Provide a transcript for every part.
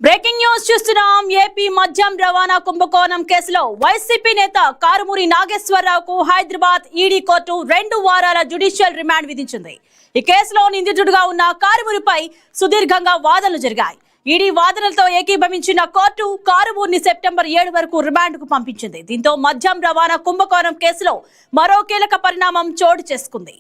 Breaking news చూస్తున్నాం. AP మద్యం రవాణా కుంభకోణం కేసులో వైసీపీ నేత కారుమూరి నాగేశ్వరరావుకు హైదరాబాద్ ఈడీ కోర్టు 2 వారాల జ్యుడిషియల్ రిమాండ్ విధించింది. ఈ కేసులో నిందితుడిగా ఉన్న కారుమూరిపై సుదీర్ఘంగా వాదనలు జరిగాయి. ఈడీ వాదనలతో ఏకీభవించిన కోర్టు కారుమూరిని సెప్టెంబర్ 7 వరకు రిమాండ్కు పంపించింది. దీంతో మద్యం రవాణా కుంభకోణం కేసులో మరో కీలక పరిణామం చోటు చేసుకుంది.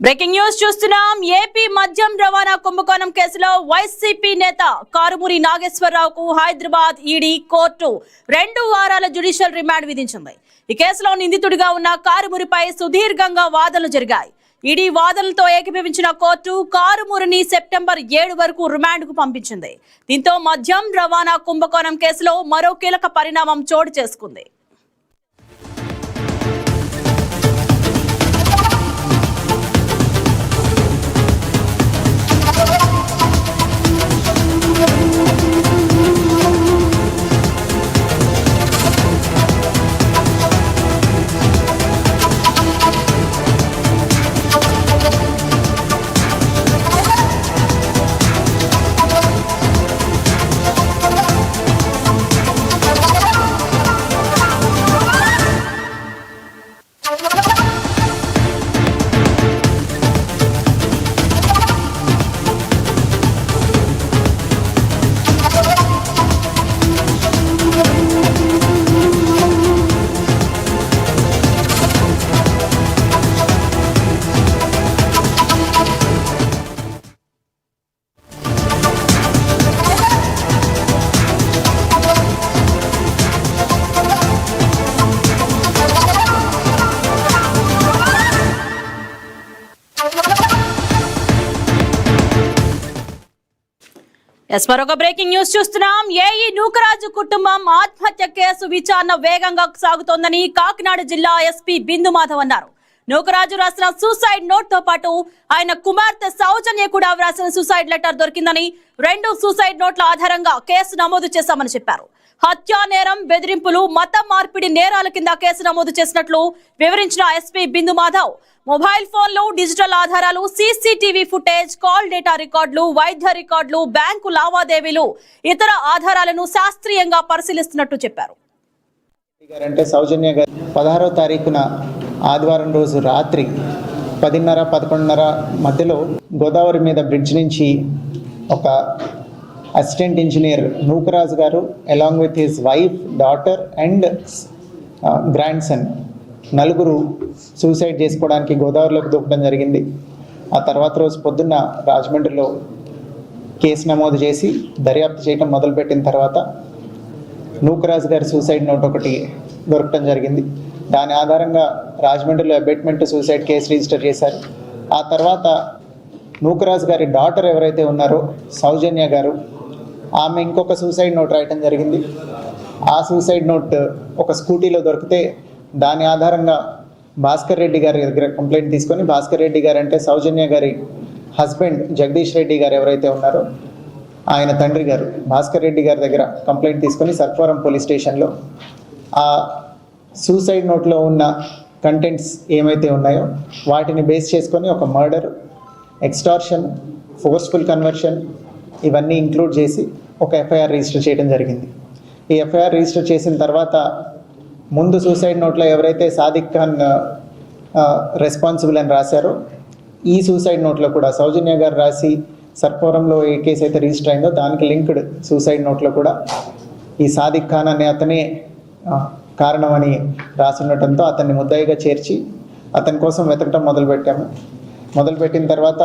బ్రేకింగ్ న్యూస్ చూస్తున్నాం. ఏపీ మద్యం రవాణా కుంభకోణం కేసులో వైసీపీ నేత కారుమూరి నాగేశ్వరరావుకు హైదరాబాద్ ఈడీ కోర్టు 2 వారాల జ్యుడిషియల్ రిమాండ్ విధించింది. ఈ కేసులో నిందితుడిగా ఉన్న కారుమూరిపై సుదీర్ఘంగా వాదనలు జరిగాయి. ఈడీ వాదనలతో ఏకీభవించిన కోర్టు కారుమూరిని సెప్టెంబర్ 7 వరకు రిమాండ్కు పంపించింది. దీంతో మద్యం రవాణా కుంభకోణం కేసులో మరో కీలక పరిణామం చోటు చేసుకుంది. మరొక బ్రేకింగ్ న్యూస్ చూస్తున్నాం. ఏఈ నూకరాజు కుటుంబం ఆత్మహత్య కేసు విచారణ వేగంగా సాగుతోందని కాకినాడ జిల్లా ఎస్పీ బిందు మాధవ్ అన్నారు. నూకరాజు రాసిన సూసైడ్ నోట్ తో పాటు ఆయన కుమార్తె సౌజన్య కూడా వ్రాసిన సూసైడ్ లెటర్ దొరికిందని, 2 సూసైడ్ నోట్ల ఆధారంగా కేసు నమోదు చేశామని చెప్పారు. హత్యా నేరం, బెదిరింపులు, మత మార్పిడి నేరాల కింద కేసు నమోదు చేసినట్లు వివరించిన ఎస్పీ బిందు మాధవ్ మొబైల్ ఫోన్లు, డిజిటల్ ఆధారాలు, సీసీటీవీ ఫుటేజ్, కాల్ డేటా రికార్డులు, వైద్య రికార్డులు, బ్యాంకు లావాదేవీలు, ఇతర ఆధారాలను శాస్త్రీయంగా పరిశీలిస్తున్నట్టు చెప్పారు. అంటే సౌజన్య గారు 16వ తారీఖున ఆదివారం రోజు రాత్రి 10:30, 11:30 మధ్యలో గోదావరి మీద బ్రిడ్జ్ నుంచి ఒక అసిస్టెంట్ ఇంజనీర్ నూకరాజు గారు along with his wife, daughter and grand son 4 suicide చేసుకోవడానికి గోదావరిలోకి దూకడం జరిగింది. ఆ తర్వాత రోజు పొద్దున్న రాజమండ్రిలో కేసు నమోదు చేసి దర్యాప్తు చేయడం మొదలుపెట్టిన తర్వాత నూకరాజు గారి సూసైడ్ నోట్ ఒకటి దొరకడం జరిగింది. దాని ఆధారంగా రాజమండ్రిలో అబేట్మెంట్ సూసైడ్ కేసు రిజిస్టర్ చేశారు. ఆ తర్వాత నూకరాజు గారి డాటర్ ఎవరైతే ఉన్నారో సౌజన్య గారు, ఆమె ఇంకొక సూసైడ్ నోట్ రాయటం జరిగింది. ఆ సూసైడ్ నోట్ ఒక స్కూటీలో దొరికితే దాని ఆధారంగా భాస్కర్ రెడ్డి గారి దగ్గర కంప్లైంట్ తీసుకొని, భాస్కర్ రెడ్డి గారు అంటే సౌజన్య గారి హస్బెండ్ జగదీష్ రెడ్డి గారు ఎవరైతే ఉన్నారో ఆయన తండ్రి గారు భాస్కర్ రెడ్డి గారి దగ్గర కంప్లైంట్ తీసుకొని సర్పవరం పోలీస్ స్టేషన్లో ఆ సూసైడ్ నోట్లో ఉన్న కంటెంట్స్ ఏమైతే ఉన్నాయో వాటిని బేస్ చేసుకొని ఒక మర్డర్, ఎక్స్టార్షన్, ఫోర్స్ఫుల్ కన్వర్షన్ ఇవన్నీ ఇంక్లూడ్ చేసి ఒక ఎఫ్ఐఆర్ రిజిస్టర్ చేయడం జరిగింది. ఈ ఎఫ్ఐఆర్ రిజిస్టర్ చేసిన తర్వాత ముందు సూసైడ్ నోట్లో ఎవరైతే సాదిక్ ఖాన్ రెస్పాన్సిబుల్ అని రాశారో ఈ సూసైడ్ నోట్లో కూడా సౌజన్య గారు రాసి సర్పవరంలో ఏ కేసు అయితే రిజిస్టర్ అయిందో దానికి లింక్డ్ సూసైడ్ నోట్లో కూడా ఈ సాదిక్ ఖాన్ అనే అతనే కారణమని రాసుండటంతో అతన్ని ముద్దాయిగా చేర్చి అతని కోసం వెతకటం మొదలుపెట్టిన తర్వాత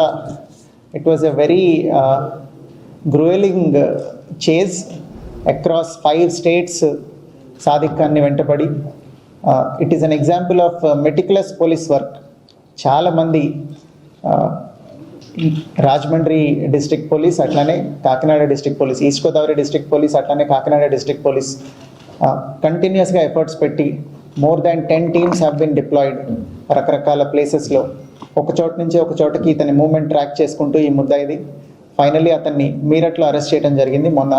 it was a very grueling chase across 5 states. Sadiq ఖాన్ని వెంటపడి it is an example of meticulous police work. చాలామంది రాజమండ్రి డిస్ట్రిక్ట్ పోలీస్, అట్లానే Kakinada district police, east Godavari district police, అట్లానే కాకినాడ డిస్ట్రిక్ట్ పోలీస్ కంటిన్యూస్గా ఎఫర్ట్స్ పెట్టి more than 10 teams have been deployed రకరకాల ప్లేసెస్లో ఒక చోట నుంచి ఒక చోటకి ఇతని మూవ్మెంట్ ట్రాక్ చేసుకుంటూ ఈ ముద్దాయిది ఫైనల్లీ అతన్ని మీరట్లో అరెస్ట్ చేయడం జరిగింది. మొన్న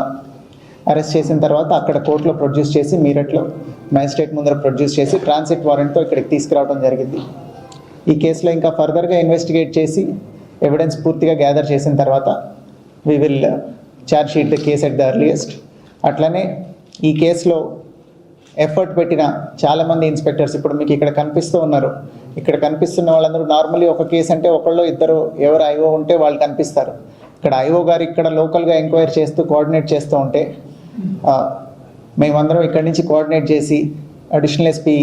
అరెస్ట్ చేసిన తర్వాత అక్కడ కోర్టులో ప్రొడ్యూస్ చేసి మీరట్లో మ్యాజిస్ట్రేట్ ముందర ప్రొడ్యూస్ చేసి ట్రాన్సిట్ వారెంట్తో ఇక్కడికి తీసుకురావడం జరిగింది. ఈ కేసులో ఇంకా ఫర్దర్గా ఇన్వెస్టిగేట్ చేసి ఎవిడెన్స్ పూర్తిగా గ్యాదర్ చేసిన తర్వాత we will charge sheet the case at the earliest. అట్లనే ఈ కేసులో ఎఫర్ట్ పెట్టిన చాలామంది ఇన్స్పెక్టర్స్ ఇప్పుడు మీకు ఇక్కడ కనిపిస్తూ ఉన్నారు. ఇక్కడ కనిపిస్తున్న వాళ్ళందరూ నార్మల్లీ ఒక కేసు అంటే ఒకళ్ళు ఇద్దరు ఎవరు ఐఓ ఉంటే వాళ్ళు కనిపిస్తారు. ఇక్కడ ఐఓ గారు ఇక్కడ లోకల్గా ఎంక్వైరీ చేస్తూ కోఆర్డినేట్ చేస్తూ ఉంటే మేమందరం ఇక్కడి నుంచి కోఆర్డినేట్ చేసి అడిషనల్ ఎస్పీ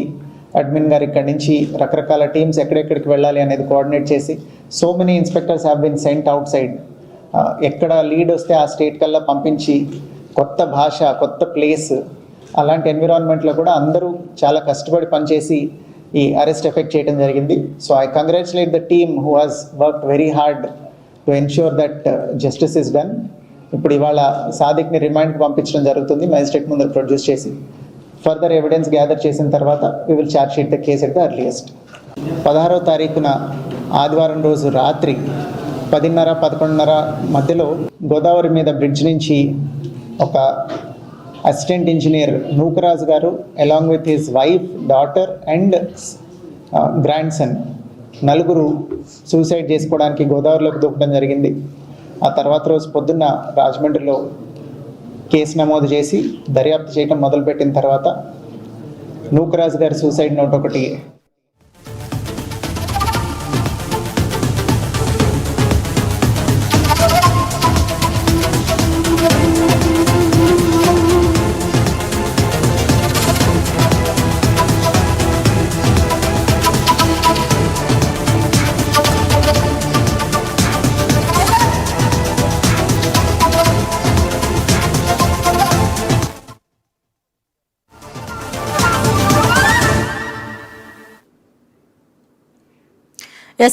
అడ్మిన్ గారు ఇక్కడి నుంచి రకరకాల టీమ్స్ ఎక్కడెక్కడికి వెళ్ళాలి అనేది కోఆర్డినేట్ చేసి so many inspectors have been cent out side. ఎక్కడ లీడ్ వస్తే ఆ స్టేట్ కల్లా పంపించి కొత్త భాష, కొత్త ప్లేస్, అలాంటి ఎన్విరాన్మెంట్లో కూడా అందరూ చాలా కష్టపడి పనిచేసి ఈ అరెస్ట్ ఎఫెక్ట్ చేయడం జరిగింది. So I congratulate the team who has worked very hard to ensure that justice is done. ఇప్పుడు ఇవాళ సాదిక్ని రిమాండ్కి పంపించడం జరుగుతుంది మ్యాజిస్ట్రేట్ ముందు ప్రొడ్యూస్ చేసి. ఫర్దర్ ఎవిడెన్స్ గ్యాదర్ చేసిన తర్వాత we will charge sheet the case at the earliest. 16వ తారీఖున ఆదివారం రోజు రాత్రి 10:30-11:30 మధ్యలో గోదావరి మీద బ్రిడ్జ్ నుంచి ఒక అసిస్టెంట్ ఇంజనీర్ నూకరాజు గారు along with his wife, daughter and grand son నలుగురు సూసైడ్ చేసుకోవడానికి గోదావరిలోకి దూకడం జరిగింది. ఆ తర్వాత రోజు పొద్దున్న రాజమండ్రిలో కేసు నమోదు చేసి దర్యాప్తు చేయడం మొదలుపెట్టిన తర్వాత నూకరాజు గారి సూసైడ్ నోట్ ఒకటి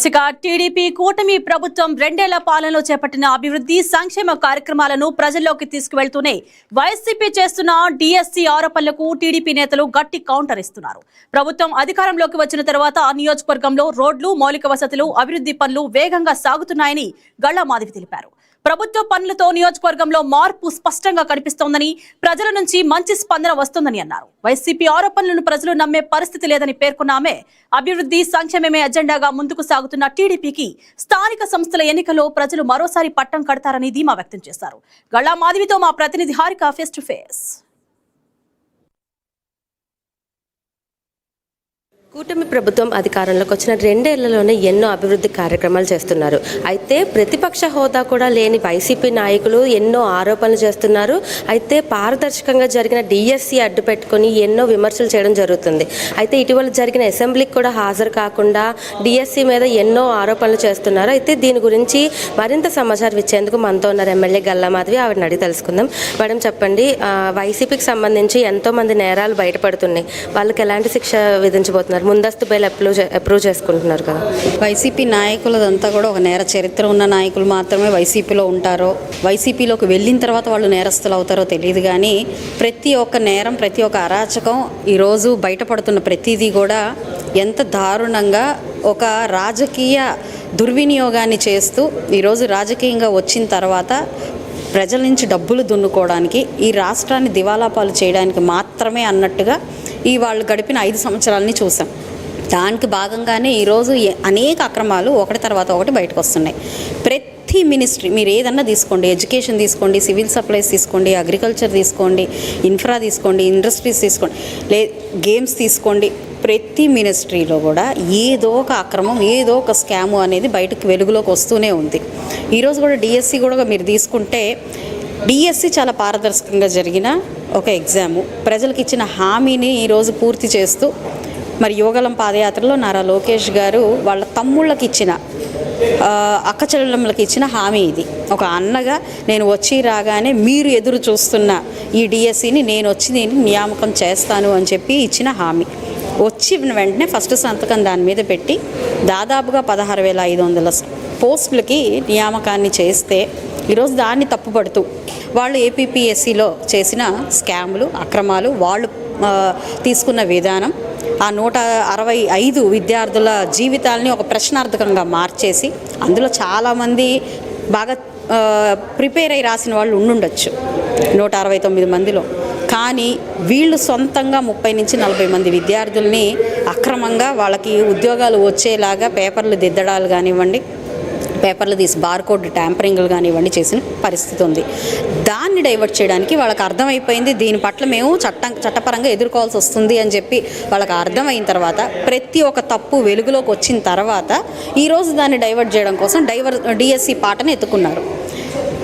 ఇక టీడీపీ కూటమి ప్రభుత్వం 2 ఏళ్ల పాలనలో చేపట్టిన అభివృద్ధి సంక్షేమ కార్యక్రమాలను ప్రజల్లోకి తీసుకువెళ్తూనే వైసీపీ చేస్తున్న డిఎస్సీ ఆరోపణలకు టీడీపీ నేతలు గట్టి కౌంటర్ ఇస్తున్నారు. ప్రభుత్వం అధికారంలోకి వచ్చిన తర్వాత నియోజకవర్గంలో రోడ్లు, మౌలిక వసతులు, అభివృద్ధి పనులు వేగంగా సాగుతున్నాయని గళ్ళ మాధవి తెలిపారు. ప్రభుత్వ పనులతో నియోజకవర్గంలో మార్పు స్పష్టంగా కనిపిస్తోందని, ప్రజల నుంచి మంచి స్పందన వస్తోందని అన్నారు. వైసీపీ ఆరోపణలను ప్రజలు నమ్మే పరిస్థితి లేదని పేర్కొన్న ఆమె అభివృద్ధి సంక్షేమమే ఎజెండాగా ముందుకు సాగుతున్న టీడీపీకి స్థానిక సంస్థల ఎన్నికల్లో ప్రజలు మరోసారి పట్టం కడతారని ధీమా వ్యక్తం చేశారు. గళ్ళ మాధవితో మా ప్రతినిధి హారిక ఫేస్ టు ఫేస్. కూటమి ప్రభుత్వం అధికారంలోకి వచ్చిన 2 ఏళ్లలోనే ఎన్నో అభివృద్ధి కార్యక్రమాలు చేస్తున్నారు. అయితే ప్రతిపక్ష హోదా కూడా లేని వైసీపీ నాయకులు ఎన్నో ఆరోపణలు చేస్తున్నారు. అయితే పారదర్శకంగా జరిగిన డిఎస్సీ అడ్డు పెట్టుకుని ఎన్నో విమర్శలు చేయడం జరుగుతుంది. అయితే ఇటీవల జరిగిన అసెంబ్లీకి కూడా హాజరు కాకుండా డిఎస్సీ మీద ఎన్నో ఆరోపణలు చేస్తున్నారు. అయితే దీని గురించి మరింత సమాచారం ఇచ్చేందుకు మనతో ఉన్నారు ఎమ్మెల్యే గల్లా మాధవి. ఆవిడని అడిగి తెలుసుకుందాం. మేడం చెప్పండి, వైసీపీకి సంబంధించి ఎంతోమంది నేరాలు బయటపడుతున్నాయి. వాళ్ళకి ఎలాంటి శిక్ష విధించబోతున్నారు? ముందస్తు బెయిల్ అప్రూవ్ చేసుకుంటున్నారు కదా. వైసీపీ నాయకులదంతా కూడా ఒక నేర చరిత్ర ఉన్న నాయకులు మాత్రమే వైసీపీలో ఉంటారో, వైసీపీలోకి వెళ్ళిన తర్వాత వాళ్ళు నేరస్తులు అవుతారో తెలియదు. కానీ ప్రతి ఒక్క నేరం, ప్రతి ఒక్క అరాచకం ఈరోజు బయటపడుతున్న ప్రతిదీ కూడా ఎంత దారుణంగా ఒక రాజకీయ దుర్వినియోగాన్ని చేస్తూ ఈరోజు రాజకీయంగా వచ్చిన తర్వాత ప్రజల నుంచి డబ్బులు దున్నుకోవడానికి, ఈ రాష్ట్రాన్ని దివాలాపాలు చేయడానికి మాత్రమే అన్నట్టుగా ఈ వాళ్ళు గడిపిన 5 సంవత్సరాలని చూసాం. దానికి భాగంగానే ఈరోజు అనేక అక్రమాలు ఒకటి తర్వాత ఒకటి బయటకు వస్తున్నాయి. ప్రతి మినిస్ట్రీ మీరు ఏదన్నా తీసుకోండి, ఎడ్యుకేషన్ తీసుకోండి, సివిల్ సప్లైస్ తీసుకోండి, అగ్రికల్చర్ తీసుకోండి, ఇన్ఫ్రా తీసుకోండి, ఇండస్ట్రీస్ తీసుకోండి, గేమ్స్ తీసుకోండి, ప్రతి మినిస్ట్రీలో కూడా ఏదో ఒక అక్రమం, ఏదో ఒక స్కాము అనేది బయటకు వెలుగులోకి వస్తూనే ఉంది. ఈరోజు కూడా డిఎస్సి కూడా మీరు తీసుకుంటే డిఎస్సి చాలా పారదర్శకంగా జరిగిన ఒక ఎగ్జాము. ప్రజలకు ఇచ్చిన హామీని ఈరోజు పూర్తి చేస్తూ మరి యువగలం పాదయాత్రలో నారా లోకేష్ గారు వాళ్ళ తమ్ముళ్ళకి ఇచ్చిన, అక్క చెల్లెళ్ళకి ఇచ్చిన హామీ ఇది. ఒక అన్నగా నేను వచ్చి రాగానే మీరు ఎదురు చూస్తున్న ఈ డిఎస్సిని నేను వచ్చి నేను నియామకం చేస్తాను అని చెప్పి ఇచ్చిన హామీ. వచ్చిన వెంటనే ఫస్ట్ సంతకం దాని మీద పెట్టి దాదాపుగా 16,500 పోస్టులకి నియామకాన్ని చేస్తే ఈరోజు దాన్ని తప్పుపడుతూ వాళ్ళు ఏపీపీఎస్సిలో చేసిన స్కాములు, అక్రమాలు, వాళ్ళు తీసుకున్న విధానం ఆ 165 విద్యార్థుల జీవితాలని ఒక ప్రశ్నార్థకంగా మార్చేసి అందులో చాలామంది బాగా ప్రిపేర్ అయి రాసిన వాళ్ళు ఉండుండొచ్చు 169 మందిలో. కానీ వీళ్ళు సొంతంగా 30 నుంచి 40 మంది విద్యార్థుల్ని అక్రమంగా వాళ్ళకి ఉద్యోగాలు వచ్చేలాగా పేపర్లు దిద్దడాలు కానివ్వండి, పేపర్లు తీసి బార్కోడ్ ట్యాంపరింగ్లు కానివ్వండి చేసిన పరిస్థితి ఉంది. దాన్ని డైవర్ట్ చేయడానికి వాళ్ళకి అర్థమైపోయింది, దీని పట్ల మేము చట్టపరంగా ఎదుర్కోవాల్సి వస్తుంది అని చెప్పి వాళ్ళకి అర్థమైన తర్వాత, ప్రతి ఒక్క తప్పు వెలుగులోకి వచ్చిన తర్వాత ఈరోజు దాన్ని డైవర్ట్ చేయడం కోసం డిఎస్సి పాటను ఎత్తుకున్నారు.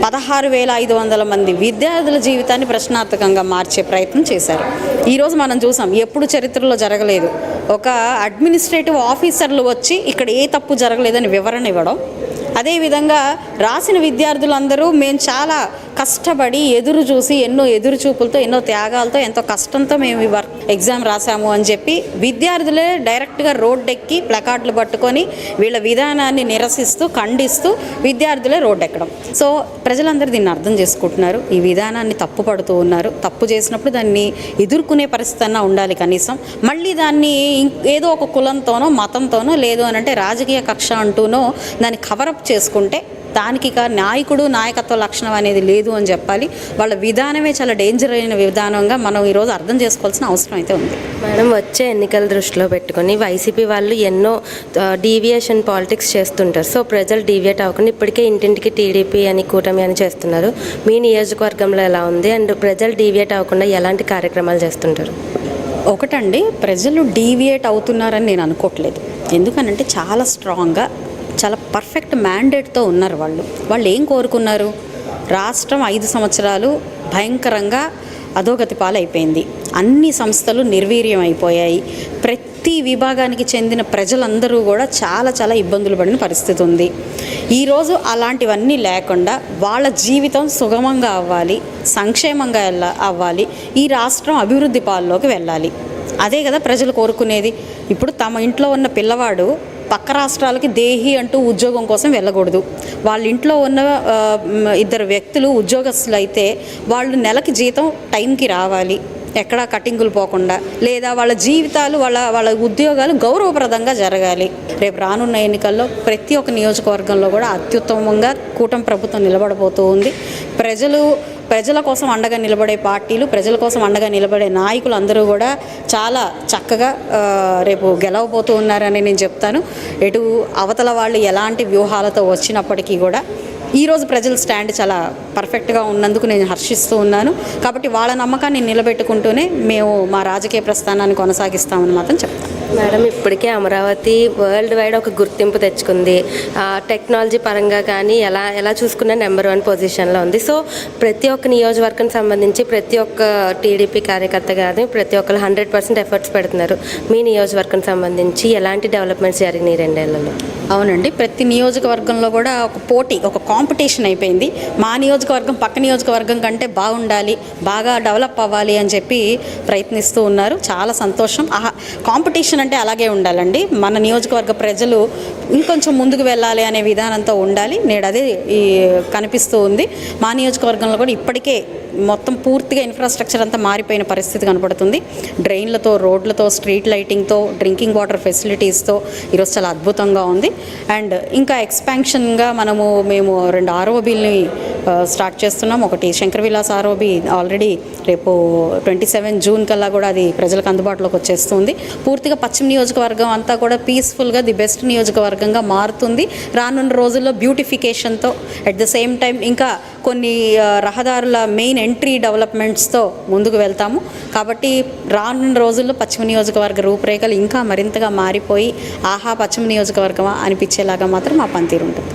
16,500 మంది విద్యార్థుల జీవితాన్ని ప్రశ్నార్థకంగా మార్చే ప్రయత్నం చేశారు. ఈరోజు మనం చూసాం, ఎప్పుడు చరిత్రలో జరగలేదు, ఒక అడ్మినిస్ట్రేటివ్ ఆఫీసర్లు వచ్చి ఇక్కడ ఏ తప్పు జరగలేదని వివరణ ఇవ్వడం. అదేవిధంగా రాసిన విద్యార్థులందరూ మేము చాలా కష్టపడి ఎదురు చూసి ఎన్నో ఎదురు చూపులతో ఎన్నో త్యాగాలతో ఎంతో కష్టంతో మేము ఈ ఎగ్జామ్ రాసాము అని చెప్పి విద్యార్థులే డైరెక్ట్గా రోడ్డెక్కి ప్లకార్డులు పట్టుకొని వీళ్ళ విధానాన్ని నిరసిస్తూ ఖండిస్తూ విద్యార్థులే రోడ్డెక్కడం. సో ప్రజలందరూ దీన్ని అర్థం చేసుకుంటున్నారు, ఈ విధానాన్ని తప్పు పడుతూ ఉన్నారు. తప్పు చేసినప్పుడు దాన్ని ఎదుర్కొనే పరిస్థితి అన్నా ఉండాలి కనీసం. మళ్ళీ దాన్ని ఏదో ఒక కులంతోనో మతంతోనో లేదు అని అంటే రాజకీయ కక్ష అంటూనో దాన్ని కవరప్ చేసుకుంటే దానికి నాయకుడు నాయకత్వ లక్షణం అనేది లేదు అని చెప్పాలి. వాళ్ళ విధానమే చాలా డేంజర్ అయిన విధానంగా మనం ఈరోజు అర్థం చేసుకోవాల్సిన అవసరం అయితే ఉంది. మేడం, వచ్చే ఎన్నికల దృష్టిలో పెట్టుకొని వైసీపీ వాళ్ళు ఎన్నో డీవియేషన్ పాలిటిక్స్ చేస్తుంటారు. సో ప్రజలు డీవియేట్ అవ్వకుండా ఇప్పటికే ఇంటింటికి టీడీపీ అని కూటమి అని చేస్తున్నారు. మీ నియోజకవర్గంలో ఎలా ఉంది అండ్ ప్రజలు డీవియేట్ అవ్వకుండా ఎలాంటి కార్యక్రమాలు చేస్తుంటారు? ఒకటండి, ప్రజలు డీవియేట్ అవుతున్నారని నేను అనుకోవట్లేదు. ఎందుకనంటే చాలా స్ట్రాంగ్గా చాలా పర్ఫెక్ట్ మ్యాండేట్తో ఉన్నారు. వాళ్ళు ఏం కోరుకున్నారు? రాష్ట్రం 5 సంవత్సరాలు భయంకరంగా అధోగతి పాలైపోయింది. అన్ని సంస్థలు నిర్వీర్యం అయిపోయాయి. ప్రతి విభాగానికి చెందిన ప్రజలందరూ కూడా చాలా చాలా ఇబ్బందులు పడిన పరిస్థితి ఉంది. ఈరోజు అలాంటివన్నీ లేకుండా వాళ్ళ జీవితం సుగమంగా అవ్వాలి, సంక్షేమంగా అవ్వాలి, ఈ రాష్ట్రం అభివృద్ధి పాలలోకి వెళ్ళాలి. అదే కదా ప్రజలు కోరుకునేది. ఇప్పుడు తమ ఇంట్లో ఉన్న పిల్లవాడు పక్క రాష్ట్రాలకి దేహి అంటూ ఉద్యోగం కోసం వెళ్ళకూడదు. వాళ్ళ ఇంట్లో ఉన్న 2 వ్యక్తులు ఉద్యోగస్తులు అయితే వాళ్ళు నెలకి జీతం టైంకి రావాలి, ఎక్కడా కటింగులు పోకుండా, లేదా వాళ్ళ జీవితాలు వాళ్ళ ఉద్యోగాలు గౌరవప్రదంగా జరగాలి. రేపు రానున్న ఎన్నికల్లో ప్రతి ఒక్క నియోజకవర్గంలో కూడా అత్యుత్తమంగా కూటమి ప్రభుత్వం నిలబడబోతూ ఉంది. ప్రజల కోసం అండగా నిలబడే పార్టీలు, ప్రజల కోసం అండగా నిలబడే నాయకులు అందరూ కూడా చాలా చక్కగా రేపు గెలవబోతూ ఉన్నారని నేను చెప్తాను. ఎటు అవతల వాళ్ళు ఎలాంటి వ్యూహాలతో వచ్చినప్పటికీ కూడా ఈరోజు ప్రజల స్టాండ్ చాలా పర్ఫెక్ట్గా ఉన్నందుకు నేను హర్షిస్తూ ఉన్నాను. కాబట్టి వాళ్ళ నమ్మకాన్ని నిలబెట్టుకుంటూనే మేము మా రాజకీయ ప్రస్థానాన్ని కొనసాగిస్తామని మాత్రం చెప్తాను. మేడం, ఇప్పటికే అమరావతి వరల్డ్ వైడ్ ఒక గుర్తింపు తెచ్చుకుంది. టెక్నాలజీ పరంగా కానీ ఎలా చూసుకున్న నెంబర్ 1 పొజిషన్లో ఉంది. సో ప్రతి ఒక్క నియోజకవర్గం సంబంధించి ప్రతి ఒక్క టీడీపీ కార్యకర్త కానీ ప్రతి ఒక్కరు 100% ఎఫర్ట్స్ పెడుతున్నారు. మీ నియోజకవర్గం సంబంధించి ఎలాంటి డెవలప్మెంట్స్ జరిగినాయి 2 ఏళ్లలో? అవునండి, ప్రతి నియోజకవర్గంలో కూడా ఒక పోటీ, ఒక కాంపిటీషన్ అయిపోయింది. మా నియోజకవర్గం పక్క నియోజకవర్గం కంటే బాగుండాలి, బాగా డెవలప్ అవ్వాలి అని చెప్పి ప్రయత్నిస్తూ ఉన్నారు. చాలా సంతోషం. కాంపిటీషన్ అంటే అలాగే ఉండాలండి. మన నియోజకవర్గ ప్రజలు ఇంకొంచెం ముందుకు వెళ్ళాలి అనే విధానంతో ఉండాలి. నేడు అదే కనిపిస్తూ ఉంది. మా నియోజకవర్గంలో కూడా ఇప్పటికే మొత్తం పూర్తిగా ఇన్ఫ్రాస్ట్రక్చర్ అంతా మారిపోయిన పరిస్థితి కనపడుతుంది. డ్రైన్లతో, రోడ్లతో, స్ట్రీట్ లైటింగ్తో, డ్రింకింగ్ వాటర్ ఫెసిలిటీస్తో ఈరోజు చాలా అద్భుతంగా ఉంది. అండ్ ఇంకా ఎక్స్పాన్షన్గా మేము 2 ఆర్ఓబీలని స్టార్ట్ చేస్తున్నాం. ఒకటి శంకర్ విలాస్ ఆర్ఓబీ ఆల్రెడీ రేపు 27 జూన్ కల్లా కూడా అది ప్రజలకు అందుబాటులోకి వచ్చేస్తుంది. పూర్తిగా పశ్చిమ నియోజకవర్గం అంతా కూడా పీస్ఫుల్గా ది బెస్ట్ నియోజకవర్గంగా మారుతుంది. రానున్న రోజుల్లో బ్యూటిఫికేషన్తో అట్ ద సేమ్ టైం ఇంకా కొన్ని రహదారుల మెయిన్ ఎంట్రీ డెవలప్మెంట్స్తో ముందుకు వెళ్తాము. కాబట్టి రానున్న రోజుల్లో పశ్చిమ నియోజకవర్గ రూపురేఖలు ఇంకా మరింతగా మారిపోయి ఆహా పశ్చిమ నియోజకవర్గమా అనిపించేలాగా మాత్రం మా పనితీరు ఉంటుంది.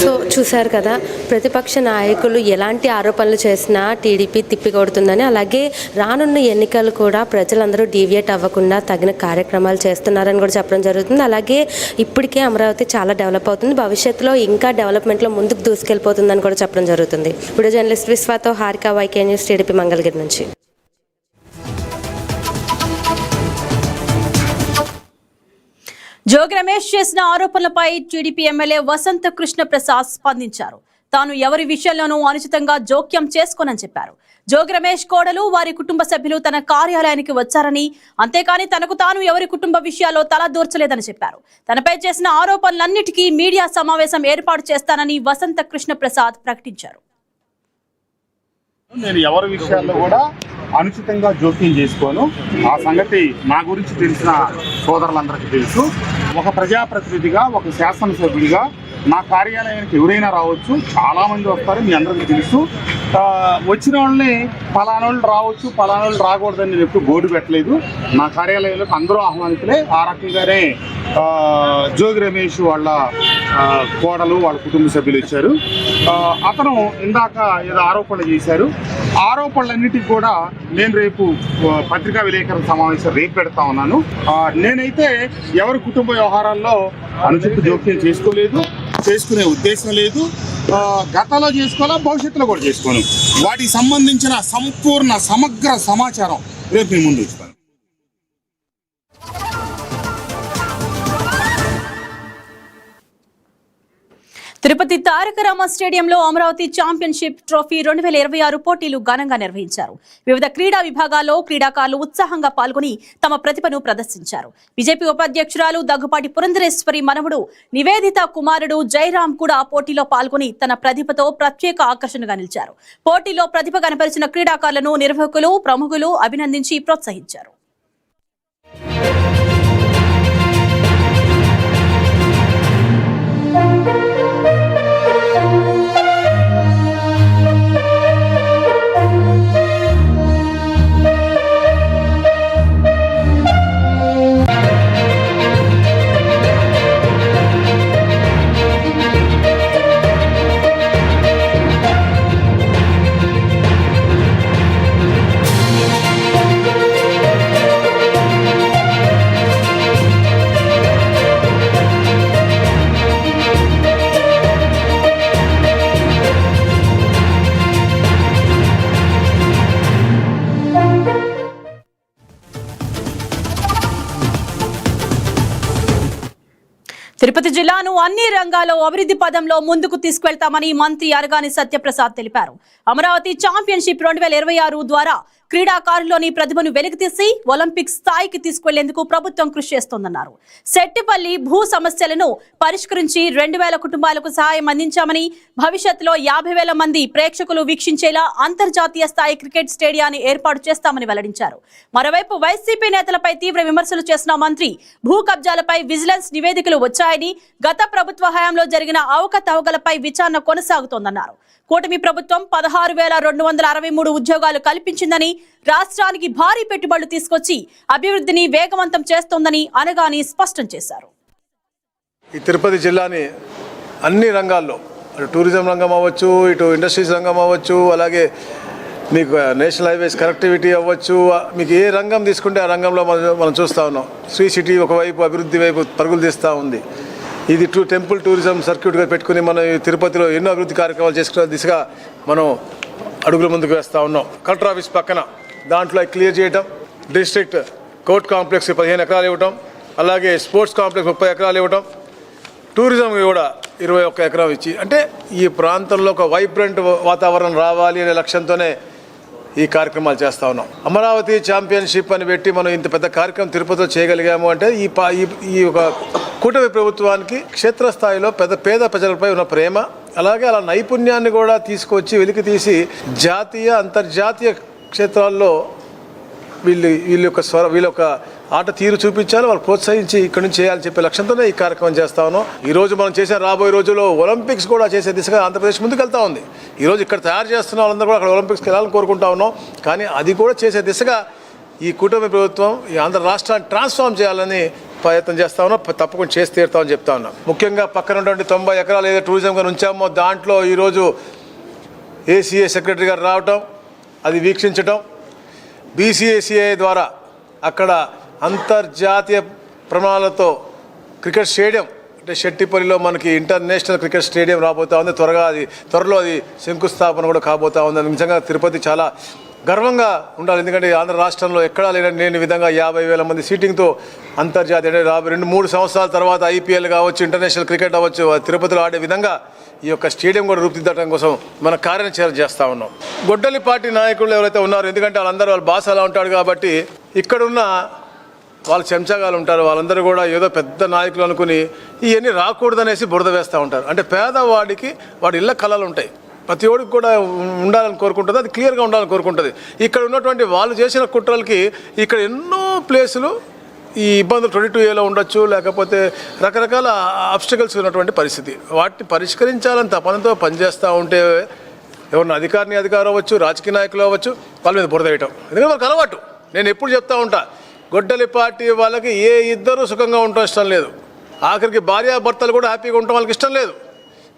సో చూశారు కదా, ప్రతిపక్ష నాయకులు ఎలాంటి ఆరోపణలు చేసినా టీడీపీ తిప్పికొడుతుందని, అలాగే రానున్న ఎన్నికలు కూడా ప్రజలందరూ డీవియేట్ అవ్వకుండా తగిన కార్యక్రమాలు చేస్తున్నారని కూడా చెప్పడం జరుగుతుంది. అలాగే ఇప్పటికే అమరావతి చాలా డెవలప్ అవుతుంది, భవిష్యత్తులో ఇంకా డెవలప్మెంట్లో ముందుకు దూసుకెళ్ళిపోతుందని కూడా చెప్పడం జరుగుతుంది. వీడియో జర్నలిస్ట్ విశ్వాతో Harika, YK news, TDP Mangalagiri నుంచి. జోగి రమేష్ చేసిన ఆరోపణలపై టీడీపీ ఎమ్మెల్యే వసంత కృష్ణ ప్రసాద్ స్పందించారు. తాను ఎవరి విషయంలోనూ అనుచితంగా జోక్యం చేసుకోనని చెప్పారు. జోగి రమేష్ కోడలు వారి కుటుంబ సభ్యులు తన కార్యాలయానికి వచ్చారని, అంతేకాని తనకు తాను ఎవరి కుటుంబ విషయాల్లో తల దూర్చలేదని చెప్పారు. తనపై చేసిన ఆరోపణలన్నిటికీ మీడియా సమావేశం ఏర్పాటు చేస్తానని వసంత కృష్ణ ప్రసాద్ ప్రకటించారు. నేను ఎవరి విషయాల్లో కూడా అనుచితంగా జోక్యం చేసుకోను. ఆ సంగతి నా గురించి తెలిసిన సోదరులందరికీ తెలుసు. ఒక ప్రజాప్రతినిధిగా, ఒక శాసనసభ్యుడిగా నా కార్యాలయానికి ఎవరైనా రావచ్చు, చాలామంది వస్తారు, మీ అందరికీ తెలుసు. వచ్చిన వాళ్ళని పలానా వాళ్ళు రావచ్చు, పలానా వాళ్ళు రాకూడదని నేను ఎప్పుడు బోర్డు పెట్టలేదు. నా కార్యాలయంలోకి అందరూ ఆహ్వానితులే. ఆ రకంగానే జోగి రమేష్ వాళ్ళ కోడలు, వాళ్ళ కుటుంబ సభ్యులు ఇచ్చారు. అతను ఇందాక ఏదో ఆరోపణలు చేశారు. ఆరోపణలన్నిటికీ కూడా నేను రేపు పత్రికా విలేకరుల సమావేశం రేపు పెడతా ఉన్నాను. నేనైతే ఎవరి కుటుంబ వ్యవహారాల్లో అనుచిత జోక్యం చేసుకోలేదు, చేసుకునే ఉద్దేశం లేదు. గతంలో చేసుకోవాలా, భవిష్యత్తులో కూడా చేసుకోను. వాటికి సంబంధించిన సంపూర్ణ సమగ్ర సమాచారం రేపు మీ ముందు ఇస్తాను. తిరుపతి తారక రామ స్టేడియంలో అమరావతి ఛాంపియన్షిప్ ట్రోఫీ 2026 పోటీలు ఘనంగా నిర్వహించారు. వివిధ క్రీడా విభాగాల్లో క్రీడాకారులు ఉత్సాహంగా పాల్గొని తమ ప్రతిభను ప్రదర్శించారు. బీజేపీ ఉపాధ్యక్షురాలు దగ్గుపాటి పురంధరేశ్వరి మనవడు నివేదిత కుమారుడు జయరాం కూడా పోటీలో పాల్గొని తన ప్రతిభతో ప్రత్యేక ఆకర్షణగా నిలిచారు. పోటీలో ప్రతిభ కనపరిచిన క్రీడాకారులను నిర్వాహకులు, ప్రముఖులు అభినందించి ప్రోత్సహించారు. తిరుపతి జిల్లాను అన్ని రంగాల్లో అభివృద్ధి పదంలో ముందుకు తీసుకెళ్తామని మంత్రి అరగాని సత్యప్రసాద్ తెలిపారు. అమరావతి ఛాంపియన్షిప్ 2026 ద్వారా క్రీడాకారుల్లోని ప్రతిభను వెలికితీసి ఒలింపిక్ స్థాయికి తీసుకెళ్లేందుకు ప్రభుత్వం కృషి చేస్తోందన్నారు. సెట్టిపల్లి భూ సమస్యలను పరిష్కరించి 2000 కుటుంబాలకు సహాయం అందించామని, భవిష్యత్తులో 50,000 మంది ప్రేక్షకులు వీక్షించేలా అంతర్జాతీయ స్థాయి క్రికెట్ స్టేడియాన్ని ఏర్పాటు చేస్తామని వెల్లడించారు. మరోవైపు వైసీపీ నేతలపై తీవ్ర విమర్శలు చేసిన మంత్రి భూ కబ్జాలపై విజిలెన్స్ నివేదికలు వచ్చాయని, గత ప్రభుత్వ హయాంలో జరిగిన అవకతవకలపై విచారణ కొనసాగుతోందన్నారు. కూటమి ప్రభుత్వం 16,263 ఉద్యోగాలు కల్పించిందని, రాష్ట్రానికి భారీ పెట్టుబడులు తీసుకొచ్చి అభివృద్ధిని వేగవంతం చేస్తోందని అనగాని స్పష్టం చేశారు. ఈ తిరుపతి జిల్లాని అన్ని రంగాల్లో, అటు టూరిజం రంగం అవ్వచ్చు, ఇటు ఇండస్ట్రీస్ రంగం అవ్వచ్చు, అలాగే మీకు నేషనల్ హైవేస్ కనెక్టివిటీ అవ్వచ్చు, మీకు ఏ రంగం తీసుకుంటే ఆ రంగంలో మనం చూస్తూ ఉన్నాం. శ్రీ సిటీ ఒకవైపు అభివృద్ధి వైపు పరుగులు తీస్తూ ఉంది. ఇది టెంపుల్ టూరిజం సర్క్యూట్గా పెట్టుకుని మనం ఈ తిరుపతిలో ఎన్నో అభివృద్ధి కార్యక్రమాలు చేసుకునే దిశగా మనం అడుగుల ముందుకు వేస్తూ ఉన్నాం. కలెక్టర్ ఆఫీస్ పక్కన దాంట్లో క్లియర్ చేయటం, డిస్ట్రిక్ట్ కోర్ట్ కాంప్లెక్స్ 15 ఎకరాలు ఇవ్వటం, అలాగే స్పోర్ట్స్ కాంప్లెక్స్ 30 ఎకరాలు ఇవ్వటం, టూరిజం కూడా 21 ఎకరం ఇచ్చి, అంటే ఈ ప్రాంతంలో ఒక వైబ్రెంట్ వాతావరణం రావాలి అనే లక్ష్యంతోనే ఈ కార్యక్రమాలు చేస్తూ ఉన్నాం. అమరావతి ఛాంపియన్షిప్ అని పెట్టి మనం ఇంత పెద్ద కార్యక్రమం తిరుపతిలో చేయగలిగాము అంటే ఈ ఒక కూటమి ప్రభుత్వానికి క్షేత్రస్థాయిలో పేద ప్రజలపై ఉన్న ప్రేమ, అలాగే అలా నైపుణ్యాన్ని కూడా తీసుకొచ్చి వెలికి తీసి జాతీయ అంతర్జాతీయ క్షేత్రాల్లో వీళ్ళ యొక్క ఆట తీరు చూపించాలి, వాళ్ళు ప్రోత్సహించి ఇక్కడి నుంచి చేయాలని చెప్పే లక్ష్యంతోనే ఈ కార్యక్రమం చేస్తా ఉన్నాం. ఈరోజు మనం చేసే రాబోయే రోజుల్లో ఒలింపిక్స్ కూడా చేసే దిశగా ఆంధ్రప్రదేశ్ ముందుకు వెళ్తూ ఉంది. ఈరోజు ఇక్కడ తయారు చేస్తున్న వాళ్ళందరూ కూడా అక్కడ ఒలింపిక్స్కి వెళ్ళాలని కోరుకుంటా ఉన్నాం. కానీ అది కూడా చేసే దిశగా ఈ కూటమి ప్రభుత్వం ఈ ఆంధ్ర రాష్ట్రాన్ని ట్రాన్స్ఫార్మ్ చేయాలని ప్రయత్నం చేస్తా ఉన్నాం. తప్పకుండా చేసి తీరుతామని చెప్తా ఉన్నాం. ముఖ్యంగా పక్కన ఉన్నటువంటి 90 ఎకరాలు ఏదో టూరిజంగా ఉంచామో దాంట్లో ఈరోజు ఏసీఏ సెక్రటరీ గారు రావటం, అది వీక్షించటం, బీసీఏసీఐ ద్వారా అక్కడ అంతర్జాతీయ ప్రమాణాలతో క్రికెట్ స్టేడియం, అంటే షెట్టిపల్లిలో మనకి ఇంటర్నేషనల్ క్రికెట్ స్టేడియం రాబోతూ ఉంది. త్వరలో అది శంకుస్థాపన కూడా కాబోతూ ఉంది. నిజంగా తిరుపతి చాలా గర్వంగా ఉండాలి. ఎందుకంటే ఆంధ్ర రాష్ట్రంలో ఎక్కడా లేని విధంగా 50,000 మంది సీటింగ్తో అంతర్జాతీయ 2-3 సంవత్సరాల తర్వాత IPL కావచ్చు, ఇంటర్నేషనల్ క్రికెట్ అవ్వచ్చు, తిరుపతిలో ఆడే విధంగా ఈ యొక్క స్టేడియం కూడా రూపుదిద్దడం కోసం మన కార్యాచరణ చేస్తూ ఉన్నాం. గొడ్డలి పార్టీ నాయకులు ఎవరైతే ఉన్నారో, ఎందుకంటే వాళ్ళ భాష అలా ఉంటాడు కాబట్టి ఇక్కడున్న వాళ్ళు చెంచగాలు ఉంటారు, వాళ్ళందరూ కూడా ఏదో పెద్ద నాయకులు అనుకుని ఇవన్నీ రాకూడదనేసి బురద వేస్తూ ఉంటారు. అంటే పేదవాడికి వాడి ఇళ్ళ కళలు ఉంటాయి, ప్రతి ఒడికి కూడా ఉండాలని కోరుకుంటుంది, అది క్లియర్గా ఉండాలని కోరుకుంటుంది. ఇక్కడ ఉన్నటువంటి వాళ్ళు చేసిన కుట్రలకి ఇక్కడ ఎన్నో ప్లేసులు ఈ ఇబ్బందులు 22A ఉండొచ్చు, లేకపోతే రకరకాల ఆబ్స్టికల్స్ ఉన్నటువంటి పరిస్థితి. వాటిని పరిష్కరించాలని తపనతో పనిచేస్తూ ఉంటే ఎవరిని అధికారం అవ్వచ్చు, రాజకీయ నాయకులు అవ్వచ్చు, వాళ్ళ మీద బురద వేయటం. ఎందుకంటే వాళ్ళకి అలవాటు. నేను ఎప్పుడు చెప్తా ఉంటా, గొడ్డలి పార్టీ వాళ్ళకి ఏ ఇద్దరు సుఖంగా ఉండటం ఇష్టం లేదు. ఆఖరికి భార్యాభర్తలు కూడా హ్యాపీగా ఉండటం వాళ్ళకి ఇష్టం లేదు.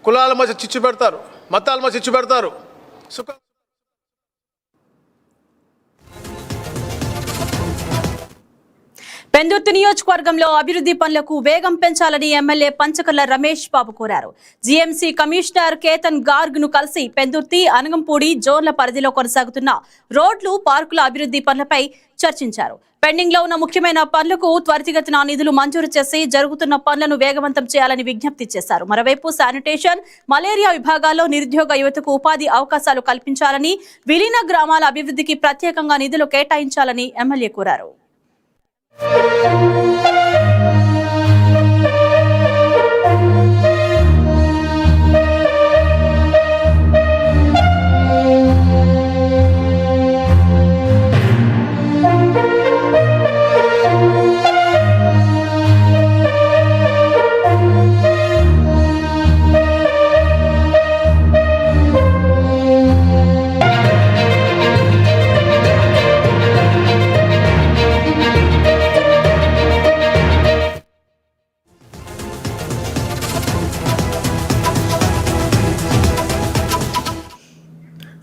కులాల మధ్య చిచ్చు పెడతారు, మతాల మధ్య చిచ్చు పెడతారు. పెందుర్తి నియోజకవర్గంలో అభివృద్ధి పనులకు వేగం పెంచాలని ఎమ్మెల్యే పంచకర్ల రమేష్ బాబు కోరారు. జీఎంసీ కమిషనర్ కేతన్ గార్గ్ ను కలిసి పెందుర్తి, అనగంపూడి జోన్ల పరిధిలో కొనసాగుతున్న రోడ్లు, పార్కుల అభివృద్ధి పనులపై చర్చించారు. పెండింగ్ లో ఉన్న ముఖ్యమైన పనులకు త్వరితగతిన నిధులు మంజూరు చేసి జరుగుతున్న పనులను వేగవంతం చేయాలని విజ్ఞప్తి చేశారు. మరోవైపు శానిటేషన్, మలేరియా విభాగాల్లో నిరుద్యోగ యువతకు ఉపాధి అవకాశాలు కల్పించాలని, విలీన గ్రామాల అభివృద్ధికి ప్రత్యేకంగా నిధులు కేటాయించాలని ఎమ్మెల్యే కోరారు.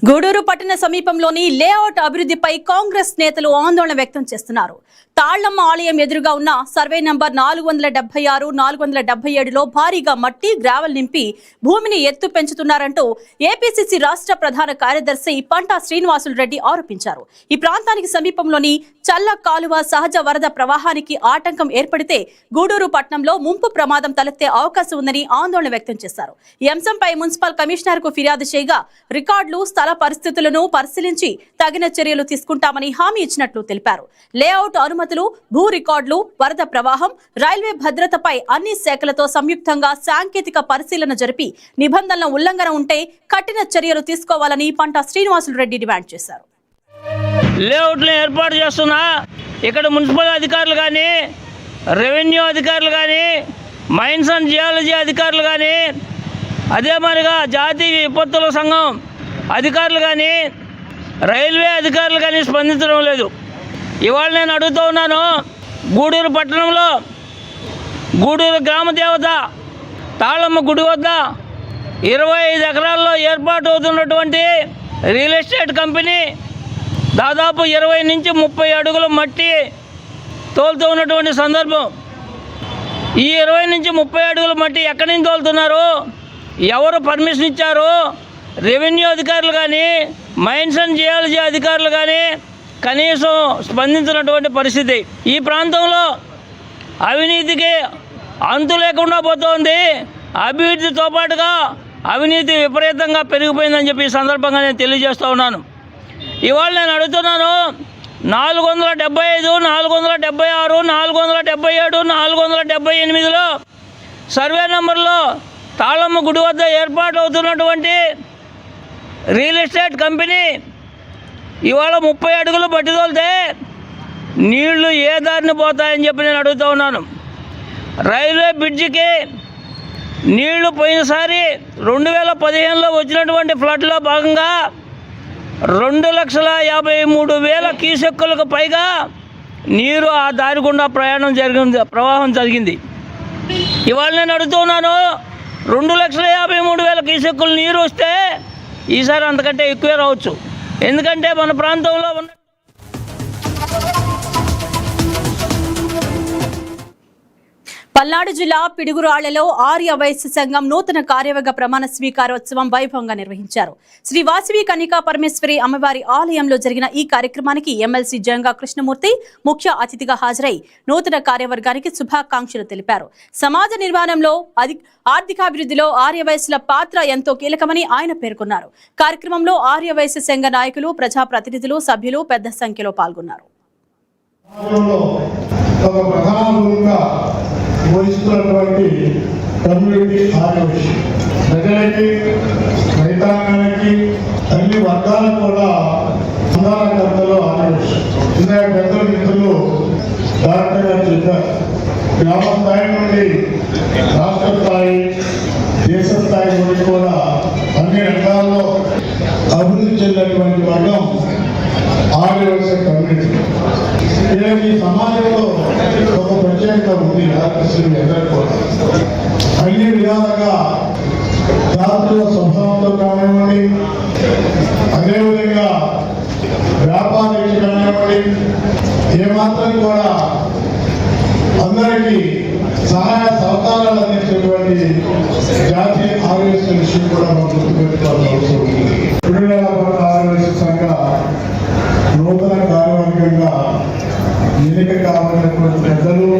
గూడూరు పట్టణ సమీపంలోని లేఅవుట్ అభివృద్ధిపై కాంగ్రెస్ నేతలు ఆందోళన వ్యక్తం చేస్తున్నారు. తాళ్లమ్మ ఆలయం ఎదురుగా ఉన్న సర్వే నంబర్ 476, 477లో భారీగా మట్టి, గ్రావెల్ నింపి భూమిని ఎత్తు పెంచుతున్నారంటూ ఏపీసీసీ రాష్ట్ర ప్రధాన కార్యదర్శి పంటా శ్రీనివాసులు రెడ్డి ఆరోపించారు. ఈ ప్రాంతానికి సమీపంలోని చల్ల కాలువ సహజ వరద ప్రవాహానికి ఆటంకం ఏర్పడితే గూడూరు పట్టణంలో ముంపు ప్రమాదం తలెత్తే అవకాశం ఉందని ఆందోళన వ్యక్తం చేశారు. ఈ అంశంపై మున్సిపల్ కమిషనర్ కు ఫిర్యాదు చేయగా రికార్డులు, స్థల పరిస్థితులను పరిశీలించి తగిన చర్యలు తీసుకుంటామని హామీ ఇచ్చినట్లు తెలిపారు. లేఅవుట్ అనుమతులు, భూ రికార్డులు, వరద ప్రవాహం, రైల్వే భద్రతపై అన్ని శాఖలతో సంయుక్తంగా సాంకేతిక పరిశీలన జరిపి నిబంధనల ఉల్లంఘన ఉంటే కఠిన చర్యలు తీసుకోవాలని పంటా శ్రీనివాసులు రెడ్డి డిమాండ్ చేశారు. లేఅవుట్లను ఏర్పాటు చేస్తున్నా ఇక్కడ మున్సిపల్ అధికారులు కానీ, రెవెన్యూ అధికారులు కానీ, మైన్స్ అండ్ జియాలజీ అధికారులు కానీ, అదే మరిగా జాతీయ విపత్తుల సంఘం అధికారులు కానీ, రైల్వే అధికారులు కానీ స్పందించడం లేదు. ఇవాళ నేను అడుగుతూ ఉన్నాను, గూడూరు పట్టణంలో గూడూరు గ్రామ దేవత తాళమ్మ గుడి వద్ద 25 ఎకరాల్లో ఏర్పాటు అవుతున్నటువంటి రియల్ ఎస్టేట్ కంపెనీ దాదాపు 20 నుంచి 30 అడుగుల మట్టి తోలుతూ ఉన్నటువంటి సందర్భం. ఈ 20 నుంచి 30 అడుగుల మట్టి ఎక్కడి నుంచి తోలుతున్నారు, ఎవరు పర్మిషన్ ఇచ్చారు, రెవెన్యూ అధికారులు కానీ, మైన్స్ అండ్ జియాలజీ అధికారులు కానీ కనీసం స్పందించినటువంటి పరిస్థితి. ఈ ప్రాంతంలో అవినీతికి అంతు లేకుండా పోతోంది. అభివృద్ధితో పాటుగా అవినీతి విపరీతంగా పెరిగిపోయిందని చెప్పి ఈ సందర్భంగా నేను తెలియజేస్తూ ఉన్నాను. ఇవాళ నేను అడుగుతున్నాను, 475, 476, 477, 478లో సర్వే నెంబర్లో తాళమ్మ గుడి వద్ద ఏర్పాటు అవుతున్నటువంటి రియల్ ఎస్టేట్ కంపెనీ ఇవాళ 30 అడుగులు బట్టి తోలితే నీళ్లు ఏ దారిని పోతాయని చెప్పి నేను అడుగుతూ ఉన్నాను. రైల్వే బ్రిడ్జికి నీళ్లు పోయినసారి 2015లో వచ్చినటువంటి ఫ్లడ్లో భాగంగా 2,53,000 క్యూసెక్కులకు పైగా నీరు ఆ దారి గుండా ప్రవాహం జరిగింది. ఇవాళ నేను అడుగుతున్నాను, 2,53,000 క్యూసెక్కులు నీరు వస్తే ఈసారి అంతకంటే ఎక్కువే రావచ్చు. ఎందుకంటే మన ప్రాంతంలో ఉన్న పల్నాడు జిల్లా పిడుగురాళ్లలో ఆర్య వైశ్య సంఘం నూతన కార్యవర్గ ప్రమాణ స్వీకారోత్సవం వైభవంగా నిర్వహించారు. శ్రీ వాసవి కన్నికా పరమేశ్వరి అమ్మవారి ఆలయంలో జరిగిన ఈ కార్యక్రమానికి ఎమ్మెల్సీ జంగా కృష్ణమూర్తి ముఖ్య అతిథిగా హాజరై నూతన కార్యవర్గానికి శుభాకాంక్షలు తెలిపారు. సమాజ నిర్మాణంలో ఆర్థికాభివృద్ధిలో ఆర్య వైశ్యుల పాత్ర ఎంతో కీలకమని ఆయన పేర్కొన్నారు. కార్యక్రమంలో ఆర్య వైశ్య సంఘ నాయకులు, ప్రజాప్రతినిధులు, సభ్యులు పెద్ద సంఖ్యలో పాల్గొన్నారు. వహిస్తున్నటువంటి కమ్యూనిటీ ఆర్గనైజేషన్ ప్రజలకి, రైతాంగానికి, అన్ని వర్గాలకు కూడా సంధానకర్తలు ఆర్గనైజేషన్. ఇందాక పెద్దల మిత్రులు డాక్టర్ గారు చెప్పారు, గ్రామ స్థాయి నుండి రాష్ట్ర స్థాయి, దేశ స్థాయి నుండి కూడా అన్ని రంగాల్లో అభివృద్ధి చెందినటువంటి వర్గం ఆర్గనైజేషన్ కమ్యూనిటీ. ఈ సమాజంలో ఒక ప్రత్యేకత ఉంది. ఆర్టిస్టులు అందరూ కూడా అన్ని విధాలుగా జాతీయ స్వభావంతో కానివ్వండి, అదేవిధంగా వ్యాపారం కానివ్వండి, ఏమాత్రం కూడా అందరికీ సహాయ సహకారాలు అందించేటువంటి జాతీయ ఆర్గనైజేషన్ విషయం కూడా మనం గుర్తుపెట్టుకోవాల్సిన అవసరం ఉంది. 2016 ఆర్గనైజేషన్ సంఘ నూతన కార్యవర్గంగా ఎన్నిక కావాలన్నటువంటి పెద్దలు,